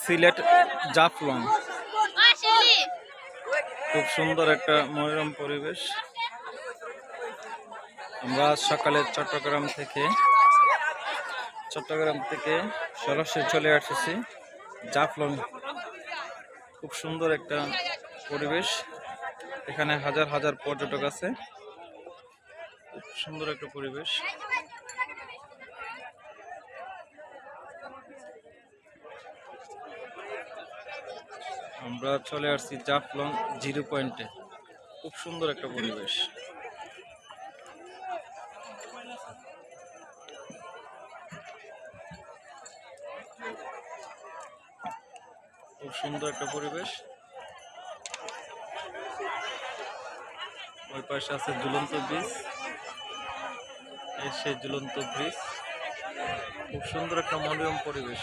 সিলেট জাফলং, খুব সুন্দর একটা মনোরম পরিবেশ। আমরা সকালে চট্টগ্রাম থেকে সরাসরি চলে আসছি জাফলং। খুব সুন্দর একটা পরিবেশ, এখানে হাজার হাজার পর্যটক আছে। খুব সুন্দর একটা পরিবেশ। আমরা চলে আসছি জাফলং 0 পয়েন্টে। খুব সুন্দর একটা পরিবেশ। খুব সুন্দর একটা পরিবেশ। ওই পাশে আছে ঝুলন্ত ব্রিজ, সেই ঝুলন্ত ব্রিজ। খুব সুন্দর একটা মনোরম পরিবেশ।